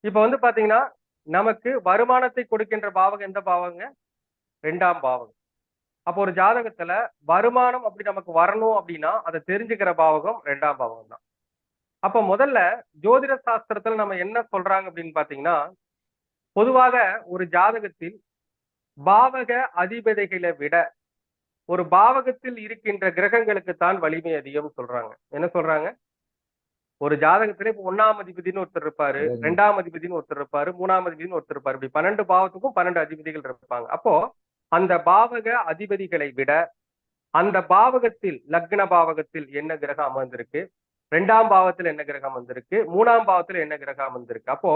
இப்ப வந்து பாத்தீங்கன்னா நமக்கு வருமானத்தை கொடுக்கின்ற பாவகம் எந்த பாவங்க? 2ஆம் பாவகம். அப்போ ஒரு ஜாதகத்துல வருமானம் அப்படி நமக்கு வரணும் அப்படின்னா அதை தெரிஞ்சுக்கிற பாவகம் 2ஆம் பாவகம் தான். அப்ப முதல்ல ஜோதிட சாஸ்திரத்துல நம்ம என்ன சொல்றாங்க அப்படின்னு பாத்தீங்கன்னா, பொதுவாக ஒரு ஜாதகத்தில் பாவக அதிபதிகளை விட ஒரு பாவகத்தில் இருக்கின்ற கிரகங்களுக்கு தான் வலிமை அதிகம் சொல்றாங்க. என்ன சொல்றாங்க? ஒரு ஜாதகத்துல இப்ப 1ஆம் அதிபதினு ஒருத்தர் இருப்பாரு, 2ஆம் அதிபதினு ஒருத்தர் இருப்பாரு, 3ஆம் அதிபதினு ஒருத்தர் இருப்பாரு. இப்படி 12 பாவத்துக்கும் 12 அதிபதிகள் இருப்பாங்க. அப்போ அந்த பாவக அதிபதிகளை விட அந்த பாவகத்தில் லக்ன பாவகத்தில் என்ன கிரகம் அமர்ந்திருக்கு, 2ஆம் பாவத்தில் என்ன கிரகம் அமர்ந்திருக்கு, 3ஆம் பாவத்தில் என்ன கிரகம் அமர்ந்திருக்கு. அப்போ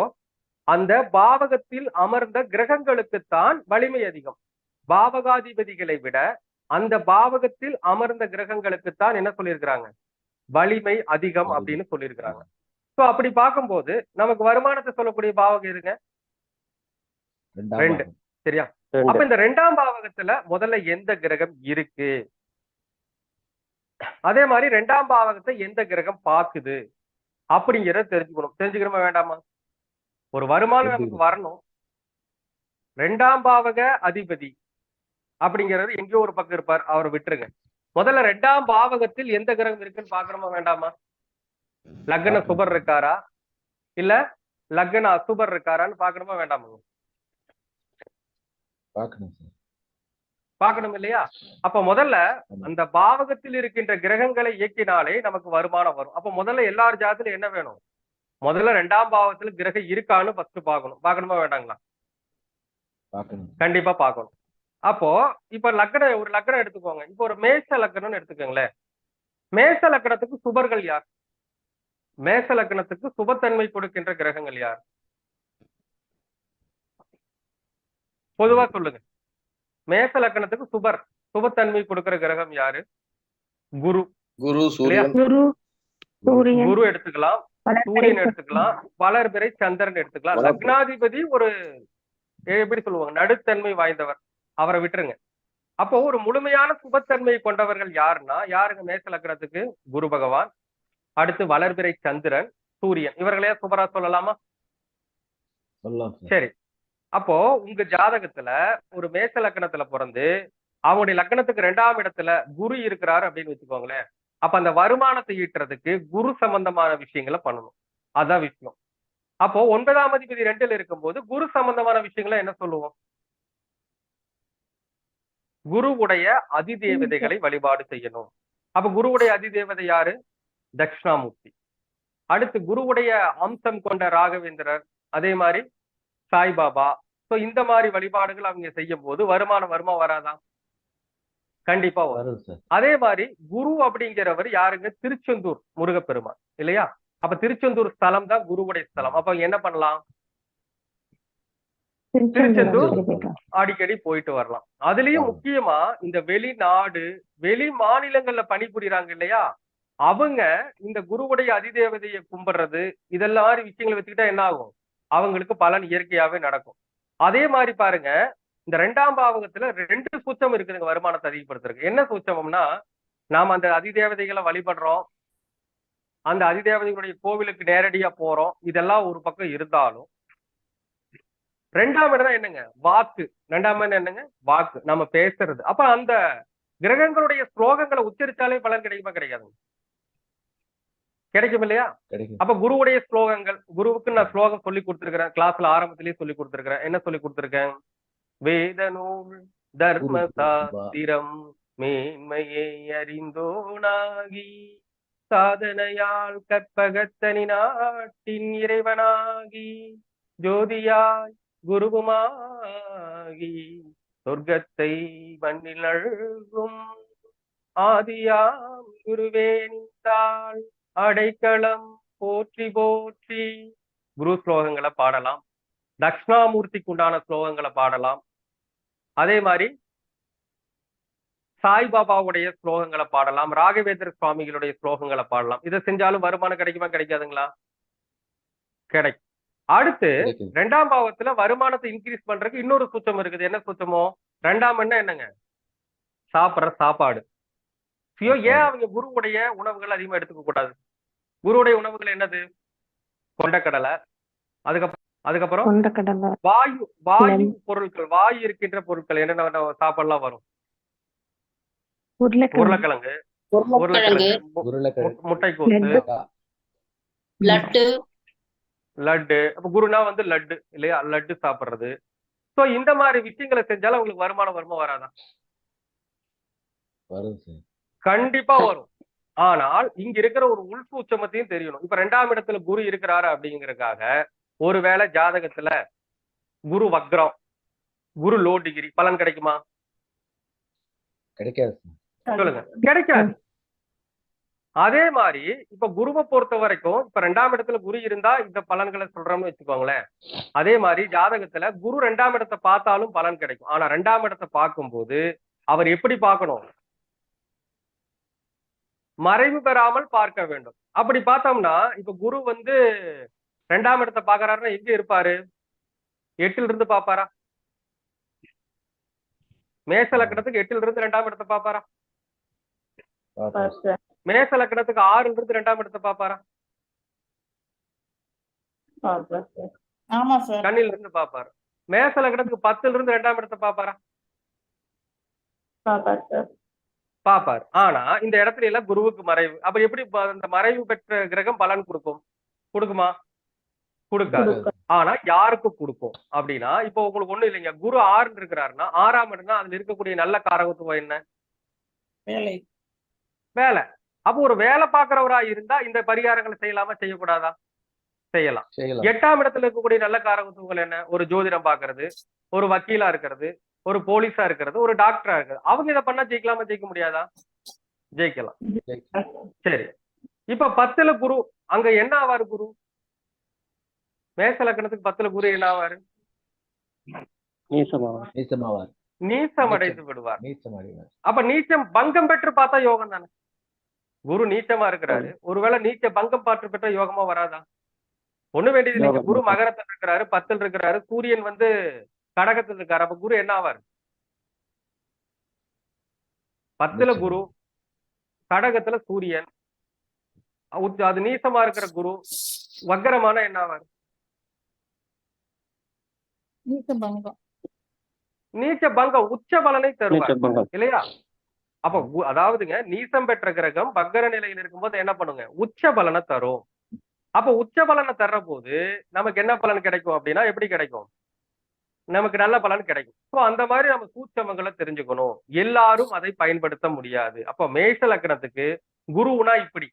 அந்த பாவகத்தில் அமர்ந்த கிரகங்களுக்குத்தான் வலிமை அதிகம். பாவகாதிபதிகளை விட அந்த பாவகத்தில் அமர்ந்த கிரகங்களுக்குத்தான் என்ன சொல்லியிருக்கிறாங்க? வலிமை அதிகம் அப்படின்னு சொல்லியிருக்கிறாங்க. சோ அப்படி பார்க்கும்போது நமக்கு வருமானத்தை சொல்லக்கூடிய பாவகம் எதுங்க? 2. சரியா? அப்ப இந்த 2ஆம் பாவகத்துல முதல்ல எந்த கிரகம் இருக்கு, அதே மாதிரி 2ஆம் பாவகத்தை எந்த கிரகம் பாக்குது அப்படிங்கிறத தெரிஞ்சுக்கணும். தெரிஞ்சுக்கிறோமா வேண்டாமா? ஒரு வருமானம் நமக்கு வரணும், 2ஆம் பாவக அதிபதி அப்படிங்கிறது எங்கேயோ ஒரு பக்கம் இருப்பார், அவரை விட்டுருங்க. முதல்ல 2ஆம் பாவகத்தில் எந்த கிரகம் இருக்குன்னு பாக்கணுமா வேண்டாமா? லக்ன சுபர் இருக்காரா இல்ல லக்ன அசுபர் இருக்காரான்னு பாக்கணுமா வேண்டாமா? பார்க்கணும் இல்லையா? அப்ப முதல்ல அந்த பாவகத்தில் இருக்கின்ற கிரகங்களை இயக்கினாலே நமக்கு வருமானம் வரும். அப்ப முதல்ல எல்லார் ஜாதத்துல என்ன வேணும்? முதல்ல 2ஆம் பாவத்துல கிரகம் இருக்கான்னு ஃபர்ஸ்ட் பார்க்கணும். பார்க்கணுமா வேண்டாங்களா? கண்டிப்பா பார்க்கணும். அப்போ இப்ப ஒரு லக்னம் எடுத்துக்கோங்க. இப்போ ஒரு மேஷ லக்னம்னு எடுத்துக்கோங்களேன். மேஷ லக்னத்துக்கு சுபர்கள் யார்? மேஷ லக்னத்துக்கு சுபத்தன்மை கொடுக்கின்ற கிரகங்கள் யார்? பொதுவா சொல்லுங்க. மேஷ லக்னத்துக்கு சுபத்தன்மை கொடுக்கிற கிரகம் யாரு? குரு. குரு எடுத்துக்கலாம், சூரியன் எடுத்துக்கலாம், வளர்பிறை சந்திரன் எடுத்துக்கலாம். லக்னாதிபதி ஒரு எப்படி சொல்லுவாங்க, நடுத்தன்மை வாய்ந்தவர், அவரை விட்டுருங்க. அப்போ ஒரு முழுமையான சுபத்தன்மை கொண்டவர்கள் யாருங்க மேஷ லக்னத்துக்கு? குரு பகவான், அடுத்து வளர்பிறை சந்திரன், சூரியன். இவர்களே சுபரா சொல்லலாமா? சரி. அப்போ உங்க ஜாதகத்துல ஒரு மேஷ லக்னத்துல பிறந்து அவங்களுடைய லக்னத்துக்கு 2ஆம் இடத்துல குரு இருக்கிறாரு அப்படின்னு வச்சுக்கோங்களேன். அப்ப அந்த வருமானத்தை ஈட்டுறதுக்கு குரு சம்பந்தமான விஷயங்களை பண்ணணும். அதான் விஷயம். அப்போ 9ஆம் அதிபதி 2ல இருக்கும்போது குரு சம்பந்தமான விஷயங்களை என்ன சொல்லுவோம்? குருவுடைய அதிதேவதைகளை வழிபாடு செய்யணும். அப்ப குருவுடைய அதிதேவதை யாரு? தட்சிணாமூர்த்தி. அடுத்து குருவுடைய அம்சம் கொண்ட ராகவேந்திரர், அதே மாதிரி சாய்பாபா. சோ இந்த மாதிரி வழிபாடுகள் அவங்க செய்யும் போது வருமானம் வருமா வராதா? கண்டிப்பா வரும். அதே மாதிரி குரு அப்படிங்கிறவர் யாருங்க? திருச்செந்தூர் முருகப்பெருமான் இல்லையா? அப்ப திருச்செந்தூர் ஸ்தலம் தான் குருவுடைய ஸ்தலம். அப்ப என்ன பண்ணலாம்? திருச்செந்தூர் அடிக்கடி போயிட்டு வரலாம். அதுலயும் முக்கியமா இந்த வெளிநாடு வெளி மாநிலங்கள்ல பணிபுரிறாங்க இல்லையா, அவங்க இந்த குருவுடைய அதிதேவதையை கும்பிடுறது இதெல்லாம் மாதிரி விஷயங்களை வச்சுக்கிட்டா என்ன ஆகும்? அவங்களுக்கு பலன் இயற்கையாவே நடக்கும். அதே மாதிரி பாருங்க, இந்த 2ஆம் பாவகத்துல 2 சூட்சம் இருக்குதுங்க வருமானத்தை அதிகப்படுத்துறதுக்கு. என்ன சூட்சம்னா, நாம அந்த அதிதேவதைகளை வழிபடுறோம், அந்த அதிதேவதைகளுடைய கோவிலுக்கு நேரடியா போறோம், இதெல்லாம் ஒரு பக்கம் இருந்தாலும் 2ஆம் இடம் என்னங்க? வாக்கு. 2ஆம் இடம் என்னங்க? வாக்கு. நம்ம பேசுறது. அப்ப அந்த கிரகங்களுடைய ஸ்லோகங்களை உச்சரித்தாலே பலன் கிடைக்குமா கிடைக்காதுங்க? கிடைக்கும் இல்லையா? அப்ப குருவுடைய ஸ்லோகங்கள், குருவுக்கு நான் ஸ்லோகம் சொல்லி கொடுத்திருக்கிறேன், கிளாஸ்ல ஆரம்பத்திலேயே சொல்லி கொடுத்திருக்கிறேன். என்ன சொல்லி கொடுத்திருக்கேன்? வேத நூல் தர்ம சாஸ்திரம் மேன்மையை அறிந்தோனாகி சாதனையால் கற்பகத்தனி நாட்டின் இறைவனாகி ஜோதியாய் குருவுமாகி சொர்க்கத்தை மண்ணில் அழுகும் ஆதியாம் குருவே நின்றாள் அடைக்கலம் போற்றி போற்றி. குரு ஸ்லோகங்களை பாடலாம், தட்சிணாமூர்த்திக்கு உண்டான ஸ்லோகங்களை பாடலாம், அதே மாதிரி சாய்பாபாவுடைய ஸ்லோகங்களை பாடலாம், ராகவேந்திர சுவாமிகளுடைய ஸ்லோகங்களை பாடலாம். இதை செஞ்சாலும் வருமானம் கிடைக்குமா கிடைக்காதுங்களா? கிடைக்கும். அடுத்து 2ஆம் பாவத்துல வருமானத்தை இன்க்ரீஸ் பண்றதுக்கு இன்னொரு சூட்சம் இருக்குது. என்ன சூட்சமோ? 2ஆம் எண்ணம் என்னங்க? சாப்பிடுற சாப்பாடு. ஏன் அவங்க குருவுடைய உணவுகள் அதிகமா எடுத்துக்க கூடாது? குருவுடைய உணவுகள் என்னது? கொண்டக்கடலை, அதுக்கப்புறம் அதுக்கப்புறம் கொண்டக்கடலை, வாயு வாயு நெல், பொருட்கள், வாயு இருக்கின்ற பொருட்கள் என்னென்ன சாப்பாடுலாம் வரும்? உருளைக்கிழங்கு, உருளைக்கிழங்கு, உருளைக்கிழங்கு, முட்டைக்கோசு, லட்டு, லட்டு, லட்டு. அப்ப குருனா வந்து லட்டு இல்லையா? லட்டு சாப்பிடுறது. சோ இந்த மாதிரி விஷயங்களை செஞ்சாலும் உங்களுக்கு வருமானம் வருமா வராதா? வரும் சார். கண்டிப்பா வரும். ஆனால் இங்க இருக்கிற ஒரு உள்சூட்சமத்தையும் தெரியணும். இப்ப 2ஆம் இடத்துல குரு இருக்கிறாரு அப்படிங்கறதுக்காக ஒருவேளை ஜாதகத்துல குரு வக்ரம், குரு லோ டிகிரி பலன் கிடைக்குமா? கிடைக்காது சார். சொல்லுங்க. கிடைக்காது. அதே மாதிரி இப்ப குருவை பொறுத்த வரைக்கும் இப்ப 2ஆம் இடத்துல குரு இருந்தா இந்த பலன்களை சொல்றோம்னு வச்சுக்கோங்களேன். அதே மாதிரி ஜாதகத்துல குரு 2ஆம் இடத்தை பார்த்தாலும் பலன் கிடைக்கும். ஆனா 2ஆம் இடத்தை பார்க்கும்போது அவர் எப்படி பார்க்கணும்? மறைவு பெறாமல் பார்க்க வேண்டும். அப்படி பார்த்தோம்னா இப்ப குரு வந்து 2ஆம் இடத்தை பாக்குறாருன்னா எங்க இருப்பாரு? 8ல் இருந்து பாப்பாரா? மேச லக்னத்துக்கு 8ல் இருந்து 2ஆம் இடத்தை பாப்பாரா? மேச லக்னத்துக்கு 6ல் இருந்து 2ஆம் இடத்தை பாப்பாரா? ஆமா சார். கண்ணில் இருந்து பாப்பாரு. மேச லக்னத்துக்கு 10ல் இருந்து 2ஆம் இடத்தை பாப்பாரா? பாப்பார். ஆனா இந்த இடத்துல எல்லாம் குருவுக்கு மறைவு. அப்ப எப்படி இந்த மறைவு பெற்ற கிரகம் பலன் கொடுக்கும்? கொடுக்குமா? கொடுக்காது. ஆனா யாருக்கு கொடுக்கும் அப்படின்னா இப்போ உங்களுக்கு ஒண்ணு இல்லைங்க. குரு 6 இருக்கிறாருன்னா 6ஆம் இடம்னா அதுல இருக்கக்கூடிய நல்ல காரகத்துவம் என்ன? வேலை. வேலை. அப்போ ஒரு வேலை பார்க்கிறவரா இருந்தா இந்த பரிகாரங்களை செய்யலாமா செய்யக்கூடாதா? செய்யலாம். 8ஆம் இடத்துல இருக்கக்கூடிய நல்ல காரகத்துவங்கள் என்ன? ஒரு ஜோதிடம் பாக்குறது, ஒரு வக்கீலா இருக்கிறது, ஒரு போலீஸா இருக்கிறது, ஒரு டாக்டரா இருக்கிறது. அவங்க இதை பண்ணா ஜெயிக்கலாமா ஜெயிக்க முடியாதா? ஜெயிக்கலாம். சரி. இப்ப 10ல குரு அங்க என்ன ஆவாரு? குரு மேச லக்னத்துக்கு 10ல குரு என்ன ஆவாரு? நீசம் அடைந்து விடுவார். அப்ப நீச்சம் பங்கம் பெற்று பார்த்தா யோகம் தானே. குரு நீச்சமா இருக்கிறாரு, ஒருவேளை நீச்ச பங்கம் பாற்று பெற்ற யோகமா வராதா? ஒண்ணு வேண்டியது இல்லைங்க. குரு மகரத்தில் இருக்கிறாரு, 10ல் இருக்கிறாரு, சூரியன் வந்து கடகத்தில் இருக்காரு. அப்ப குரு என்ன ஆவார்? 10ல குரு, கடகத்துல சூரியன், அது நீசமா இருக்கிற குரு வக்கரமான என்ன ஆவார்? நீச்ச பங்கம் உச்ச பலனை தருவார் இல்லையா? அப்ப அதாவதுங்க நீசம் பெற்ற கிரகம் வக்கர நிலையில் இருக்கும்போது என்ன பண்ணுங்க? உச்ச பலனை தரும். அப்ப உச்ச பலனை தர்ற போது நமக்கு என்ன பலன் கிடைக்கும் அப்படின்னா எப்படி கிடைக்கும்? நமக்கு நல்ல பலன் கிடைக்கும். ஸோ அந்த மாதிரி நம்ம சூட்சமங்களை தெரிஞ்சுக்கணும். எல்லாரும் அதை பயன்படுத்த முடியாது. அப்ப மேஷ லக்னத்துக்கு குருவுனா இப்படி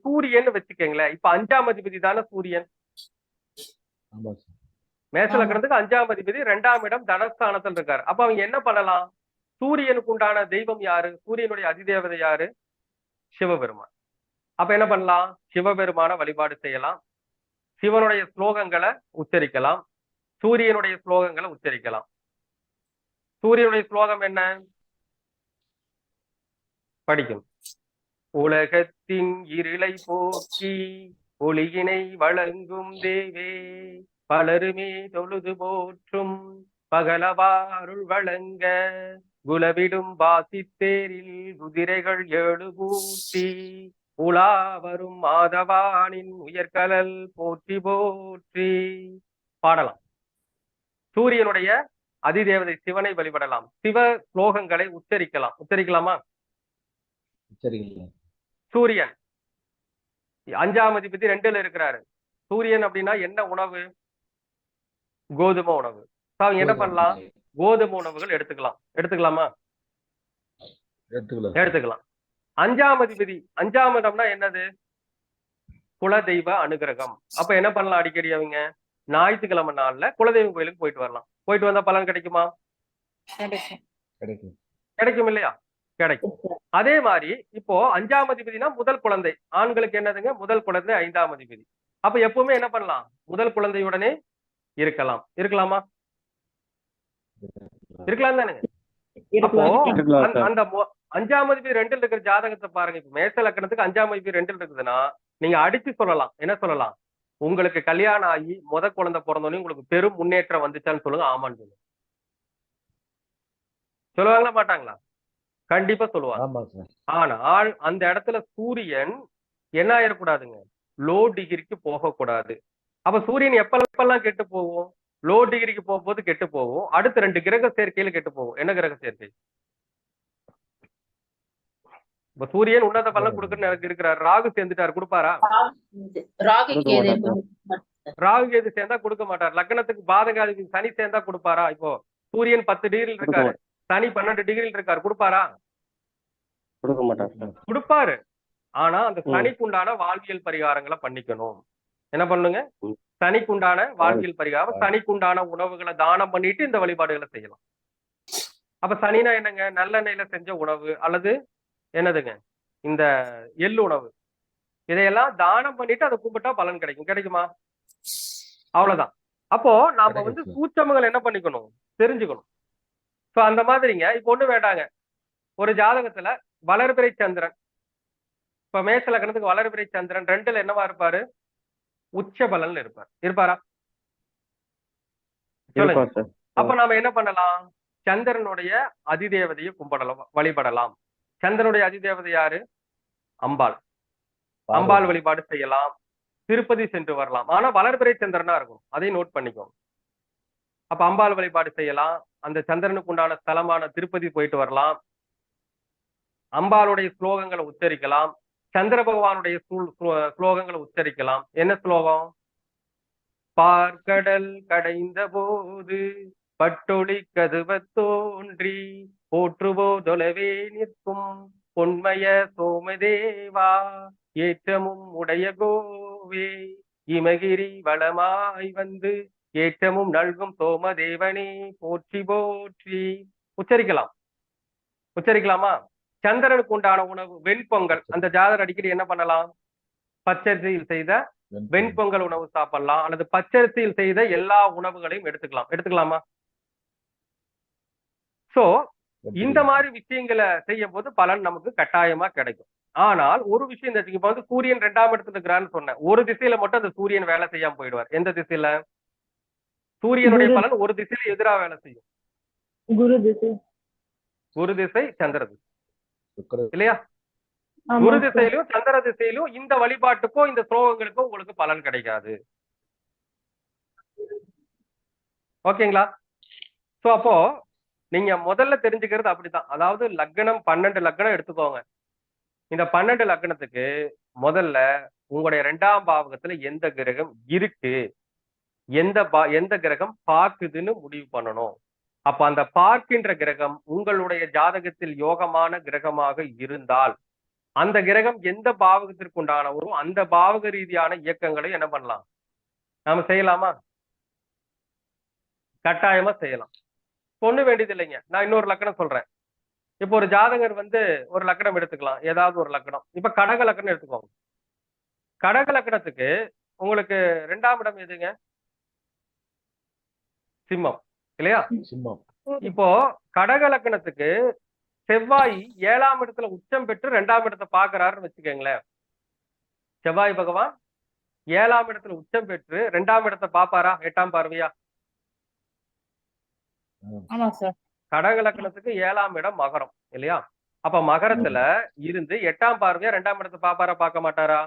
சூரியன் வச்சுக்கங்களேன். இப்ப 5ஆம் அதிபதி தானே சூரியன். மேஷ லக்னத்துக்கு 5ஆம் அதிபதி 2ஆம் இடம் தனஸ்தானத்தில் இருக்காரு. அப்ப அவங்க என்ன பண்ணலாம்? சூரியனுக்கு உண்டான தெய்வம் யாரு? சூரியனுடைய அதிதேவதை யாரு? சிவபெருமான். அப்ப என்ன பண்ணலாம்? சிவபெருமான வழிபாடு செய்யலாம். சிவனுடைய ஸ்லோகங்களை உச்சரிக்கலாம். சூரியனுடைய ஸ்லோகங்களை உச்சரிக்கலாம். சூரியனுடைய ஸ்லோகம் என்ன? படிக்கும். உலகத்தின் இருளை போக்கி ஒளியினை வழங்கும் தேவே, பலருமே தொழுது போற்றும் பகலவாருள் வழங்க, குலவிடும் வாசித்தேரில் குதிரைகள் 7 பூட்டி, உலா வரும் மாதவானின் உயர்கலல் போற்றி போற்றி. பாடலாம். சூரியனுடைய அதிதேவதை சிவனை வழிபடலாம். சிவ ஸ்லோகங்களை உச்சரிக்கலாம். உச்சரிக்கலாமா? சூரியன் 5ஆம் அதிபதி 2ல இருக்கிறாரு. சூரியன் அப்படின்னா என்ன உணவு? கோதுமை உணவு. என்ன பண்ணலாம்? கோதுமை உணவுகள் எடுத்துக்கலாம். எடுத்துக்கலாமா? எடுத்துக்கலாம். 5ஆம் அதிபதி 5ஆம் இடம்னா என்னது? குலதெய்வ அனுகிரகம். அப்ப என்ன பண்ணலாம்? அடிக்கடி அவங்க ஞாயிற்றுக்கிழமை நாள்ல குலதெய்வம் கோயிலுக்கு போயிட்டு வரலாம். போயிட்டு வந்தா பலன் கிடைக்குமா? கிடைக்கும் இல்லையா? கிடைக்கும். அதே மாதிரி இப்போ 5ஆம் அதிபதினா முதல் குழந்தை. ஆண்களுக்கு என்னதுங்க? முதல் குழந்தை 5ஆம் அதிபதி. அப்ப எப்பவுமே என்ன பண்ணலாம்? முதல் குழந்தையுடனே இருக்கலாம். இருக்கலாமா? இருக்கலாம் தானே. அப்போ அந்த 5ஆம் அதிபதி 2ல் இருக்கிற ஜாதகத்தை பாருங்க. இப்ப மேச லக்னத்துக்கு 5ஆம் அதிபதி 2ல் இருக்குதுன்னா நீங்க அடிச்சு சொல்லலாம். என்ன சொல்லலாம்? உங்களுக்கு கல்யாணம் ஆகி குழந்தை பிறந்தோடனே உங்களுக்கு பெரும் முன்னேற்றம் வந்துச்சான்னு சொல்லுங்க. ஆமான்னு சொல்லுங்க. சொல்லுவாங்களா மாட்டாங்களா? கண்டிப்பா சொல்லுவாங்க. ஆனால் அந்த இடத்துல சூரியன் என்ன ஆயிடக்கூடாதுங்க? லோ டிகிரிக்கு போகக்கூடாது. அப்ப சூரியன் எப்பெல்லாம் கெட்டு போகும்? லோ டிகிரிக்கு போகும்போது கெட்டு போகும். அடுத்து 2 கிரக சேர்க்கையில கெட்டு போகும். என்ன கிரக சேர்க்கை? இப்ப சூரியன் உன்னத பலன் கொடுக்குன்னு எனக்கு இருக்கிறார். ராகு சேர்ந்துட்டார், கொடுப்பாரா? ராகு கொடுக்க கேது மாட்டார் ராகு கேது சேர்ந்தா கொடுக்க மாட்டார். லக்னத்துக்கு பாதகாதிபதி சனி சேர்ந்தா கொடுப்பாரா? இப்போ சூரியன் 10 டிகிரியில் கொடுக்க இருக்காரு, சனி 12 டிகிரியில் இருக்காரு, கொடுப்பாரா? கொடுக்க மாட்டார் சார். கொடுப்பாரு. ஆனா அந்த ம். சனிக்கு உண்டான வாழ்வியல் பரிகாரங்களை பண்ணிக்கணும். என்ன பண்ணுங்க? ம். சனிக்கு உண்டான வாழ்வியல் பரிகாரம், சனிக்கு உண்டான உணவுகளை தானம் பண்ணிட்டு இந்த வழிபாடுகளை செய்யலாம். அப்ப சனினா என்னங்க? நல்லெண்ணெயில செஞ்ச உணவு அல்லது என்னதுங்க, இந்த எள்ளு உணவு, இதையெல்லாம் தானம் பண்ணிட்டு அதை கும்பிட்டா பலன் கிடைக்கும். கிடைக்குமா? அவ்வளவுதான். அப்போ நாம வந்து சூட்சமங்கள் என்ன பண்ணிக்கணும்? தெரிஞ்சுக்கணும். சோ அந்த மாதிரிங்க. இப்ப ஒண்ணு வேண்டாங்க, ஒரு ஜாதகத்துல வளர்பிறை சந்திரன், இப்ப மேஷ லக்னத்துக்கு வளர்பிறை சந்திரன் 2ல என்னவா இருப்பாரு? உச்ச பலன்ல இருப்பார். இருப்பாரா? சொல்லுங்க. இருப்பார் சார். அப்ப நாம என்ன பண்ணலாம்? சந்திரனுடைய அதிதேவதையை கும்பிடலாம், வழிபடலாம். சந்திரனுடைய அதிதேவதை யாரு? அம்பாள். அம்பாள் வழிபாடு செய்யலாம். திருப்பதி சென்று வரலாம். ஆனா வளர்பிறை சந்திரனா இருக்கும், அதையும் நோட் பண்ணிக்கோங்க. அப்ப அம்பாள் வழிபாடு செய்யலாம். அந்த சந்திரனுக்கு உண்டான ஸ்தலமான திருப்பதி போயிட்டு வரலாம். அம்பாளுடைய ஸ்லோகங்களை உச்சரிக்கலாம். சந்திர பகவானுடைய ஸ்லோகங்களை உச்சரிக்கலாம். என்ன ஸ்லோகம்? பார்க்கடல் கடைந்த போது பட்டொளி கதுவ தோன்றி போற்றுவோதொலவே நிற்கும் பொன்மய சோமதேவா ஏற்றமும் உடைய கோவே இமகிரி வளமாய் வந்து ஏற்றமும் நல்கும் சோமதேவனே போற்றி போற்றி. உச்சரிக்கலாம். உச்சரிக்கலாமா? சந்திரனுக்கு உண்டான உணவு வெண்பொங்கல். அந்த ஜாதகர் அடிக்கடி என்ன பண்ணலாம்? பச்சரிசியில் செய்த வெண்பொங்கல் உணவு சாப்பிடலாம், அல்லது பச்சரிசியில் செய்த எல்லா உணவுகளையும் எடுத்துக்கலாம். எடுத்துக்கலாமா? சோ இந்த மாதிரி விஷயங்களை செய்யும் போது பலன் நமக்கு கட்டாயமா கிடைக்கும். ஆனால் ஒரு விஷயம் தெரிஞ்சுக்க, இப்ப வந்து சூரியன் 2ஆம் இடத்துல இருக்கிறான்னு சொன்னேன். ஒரு திசையில மட்டும் அந்த சூரியன் வேலை செய்யாம போயிடுவார். எந்த திசையில? சூரியனுடைய பலன் ஒரு திசையில எதிரா வேலை செய்யும். குரு திசை, சந்திர திசை, இல்லையா? குரு திசையிலும் சந்திர திசையிலும் இந்த வழிபாட்டுக்கோ இந்த ஸ்லோகங்களுக்கோ உங்களுக்கு பலன் கிடைக்காது. ஓகேங்களா? சோ அப்போ நீங்க முதல்ல தெரிஞ்சுக்கிறது அப்படித்தான். அதாவது லக்னம் 12 லக்னம் எடுத்துக்கோங்க. இந்த 12 லக்னத்துக்கு முதல்ல உங்களுடைய 2ஆம் பாவகத்துல எந்த கிரகம் இருக்கு, எந்த கிரகம் பார்க்குதுன்னு முடிவு பண்ணணும். அப்ப அந்த பார்க்கின்ற கிரகம் உங்களுடைய ஜாதகத்தில் யோகமான கிரகமாக இருந்தால் அந்த கிரகம் எந்த பாவகத்திற்கு உண்டானவரும் அந்த பாவக ரீதியான இயக்கங்களை என்ன பண்ணலாம்? நாம செய்யலாமா? கட்டாயமா செய்யலாம். ஒண்ணு வேண்டியது இல்லைங்க. நான் இன்னொரு லக்கணம் சொல்றேன். இப்போ ஒரு ஜாதகர் வந்து ஒரு லக்கணம் எடுத்துக்கலாம், ஏதாவது ஒரு லக்கணம். இப்ப கடக லக்கணம் எடுத்துக்கோங்க. கடக லக்கணத்துக்கு உங்களுக்கு 2ஆம் இடம் எதுங்க? சிம்மம், இல்லையா? இப்போ கடக லக்கணத்துக்கு செவ்வாய் 7ஆம் இடத்துல உச்சம் பெற்று 2ஆம் இடத்தை பாக்குறாருன்னு வச்சுக்கோங்களேன். செவ்வாய் பகவான் 7ஆம் இடத்துல உச்சம் பெற்று 2ஆம் இடத்தை பாப்பாரா? 8ஆம் பார்வையா? கடக லக்கணத்துக்கு 7ஆம் இடம் மகரம், இல்லையா? அப்ப மகரத்துல இருந்து 8ஆம் பார்வையா 2ஆம் இடத்தை பாப்பாரா, பார்க்க மாட்டாரா?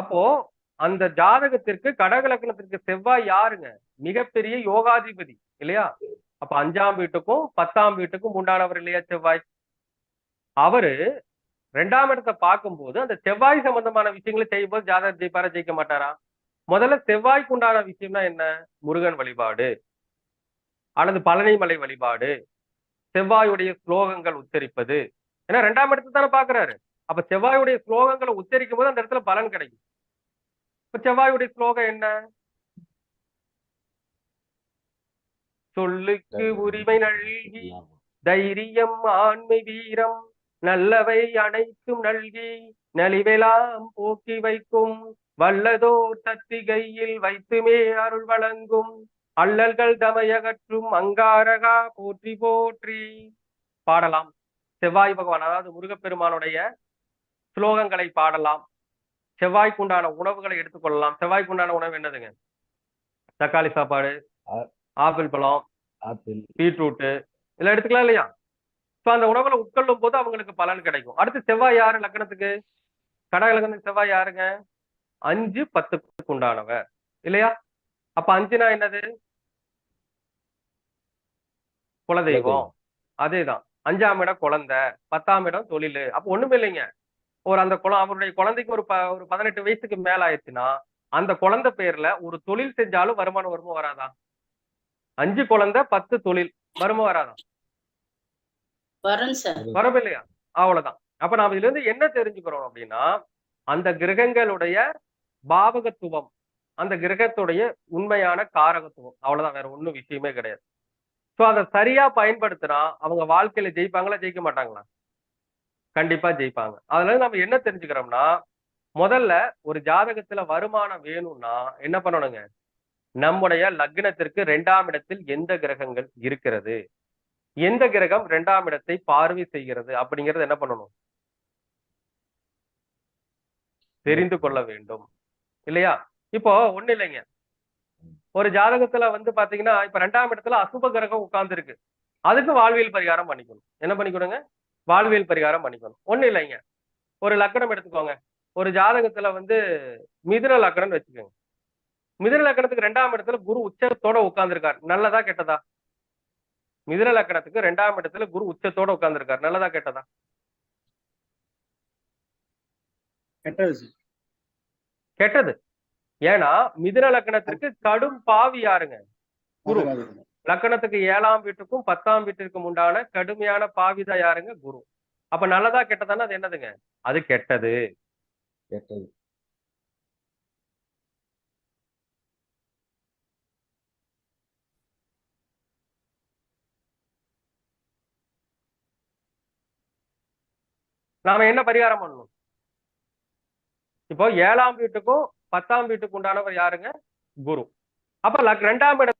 அப்போ அந்த ஜாதகத்திற்கு கடக லக்கணத்திற்கு செவ்வாய் யாருங்க? மிகப்பெரிய யோகாதிபதி, இல்லையா? அப்ப 5ஆம் வீட்டுக்கும் 10ஆம் வீட்டுக்கும் உண்டானவர், இல்லையா செவ்வாய்? அவரு 2ஆம் இடத்தை பார்க்கும்போது அந்த செவ்வாய் சம்பந்தமான விஷயங்களை செய்யும் போது ஜாதகர் ஜெயிப்பாரா, ஜெயிக்க மாட்டாரா? முதல்ல செவ்வாய்க்கு உண்டான விஷயம்னா என்ன? முருகன் வழிபாடு அல்லது பழனிமலை வழிபாடு, செவ்வாயுடைய ஸ்லோகங்கள் உச்சரிப்பது. ஏன்னா 2ஆம் இடத்தை தானே பாக்குறாரு. அப்ப செவ்வாயுடைய ஸ்லோகங்களை உச்சரிக்கும் போது அந்த இடத்துல பலன் கிடைக்கும். இப்ப செவ்வாயுடைய ஸ்லோகம் என்ன? சொல்லுக்கு உரிமை நல்கி தைரியம் ஆண்மை வீரம் நல்லவை அனைத்தும் நல்கி நலிவெலாம் போக்கி வைக்கும் வல்லதோர் தத்திகையில் வைத்துமே அருள் வழங்கும் அல்லல்கள் தமையகற்றும் அங்காரகா போற்றி போற்றி. பாடலாம். செவ்வாய் பகவான் அதாவது முருகப்பெருமானுடைய ஸ்லோகங்களை பாடலாம். செவ்வாய்க்குண்டான உணவுகளை எடுத்துக்கொள்ளலாம். செவ்வாய்க்குண்டான உணவு என்னதுங்க? தக்காளி சாப்பாடு, ஆப்பிள் பழம், பீட்ரூட்டு இதெல்லாம் எடுத்துக்கலாம், இல்லையா? சோ அந்த உணவுகளை உட்கொள்ளும் போது அவங்களுக்கு பலன் கிடைக்கும். அடுத்து செவ்வாய் யாரு லக்னத்துக்கு? கடக லக்னத்துக்கு செவ்வாய் யாருங்க? 5 10க்கு உண்டானவர் இல்லையா? அப்ப 5னா என்னது? குலதெய்வம். அதேதான். 5ஆம் இடம் குழந்தை, 10ஆம் இடம் தொழிலு. அப்ப ஒண்ணுமே இல்லைங்க. அந்த அவருடைய குழந்தைக்கு ஒரு 18 வயசுக்கு மேல ஆயிடுச்சுன்னா அந்த குழந்தை பேர்ல ஒரு தொழில் செஞ்சாலும் வருமானம் வருமா வராதா? 5 குழந்தை 10 தொழில் வருமா வராதா? வரும் சார். வரும் இல்லையா? அவ்வளவுதான். அப்ப நாம இதுல இருந்து என்ன தெரிஞ்சுக்கிறோம் அப்படின்னா, அந்த கிரகங்களுடைய பாவகத்துவம், அந்த கிரகத்துடைய உண்மையான காரகத்துவம், அவ்வளவுதான். வேற ஒண்ணும் விஷயமே கிடையாது. சோ அதை சரியா பயன்படுத்தினா அவங்க வாழ்க்கையில ஜெயிப்பாங்களா ஜெயிக்க மாட்டாங்களா? கண்டிப்பா ஜெயிப்பாங்க. அதுல இருந்து நம்ம என்ன தெரிஞ்சுக்கிறோம்னா, முதல்ல ஒரு ஜாதகத்துல வருமானம் வேணும்னா என்ன பண்ணணுங்க? நம்முடைய லக்னத்திற்கு 2ஆம் இடத்தில் எந்த கிரகங்கள் இருக்கிறது, எந்த கிரகம் 2ஆம் இடத்தை பார்வை செய்கிறது அப்படிங்கறது என்ன பண்ணணும்? தெரிந்து கொள்ள வேண்டும் இல்லையா? இப்போ ஒண்ணு இல்லைங்க. ஒரு ஜாதகத்துல வந்து பாத்தீங்கன்னா இப்ப 2ஆம் இடத்துல அசுப கிரகம் உட்கார்ந்து இருக்கு. அதுக்கு வாழ்வியல் பரிகாரம் பண்ணிக்கணும். என்ன பண்ணிக்கணுங்க? வாழ்வியல் பரிகாரம் பண்ணிக்கணும். ஒண்ணு இல்லைங்க. ஒரு லக்னம் எடுத்துக்கோங்க. ஒரு ஜாதகத்துல வந்து மிதுன லக்னம்னு வச்சுக்கோங்க. மிதுன லக்னத்துக்கு 2ஆம் இடத்துல குரு உச்சத்தோட உட்கார்ந்துருக்காரு. நல்லதா கெட்டதா? மிதுன லக்னத்துக்கு 2ஆம் இடத்துல குரு உச்சத்தோட உட்கார்ந்துருக்காரு. நல்லதா கெட்டதா? கெட்டது. ஏன்னா மிதுன லக்னத்திற்கு கடும் பாவி யாருங்க? குரு. லக்னத்துக்கு 7ஆம் வீட்டுக்கும் 10ஆம் வீட்டிற்கும் உண்டான கடுமையான பாவிதான் யாருங்க? குரு. அப்ப நல்லதா கெட்டதான்னா அது என்னதுங்க? அது கெட்டது. நாம என்ன பரிகாரம் பண்ணணும்? இப்போ 7ஆம் வீட்டுக்கும் 10ஆம் வீட்டுக்கு உண்டானவர் யாருங்க? குரு. அப்ப 2ஆம் இடம்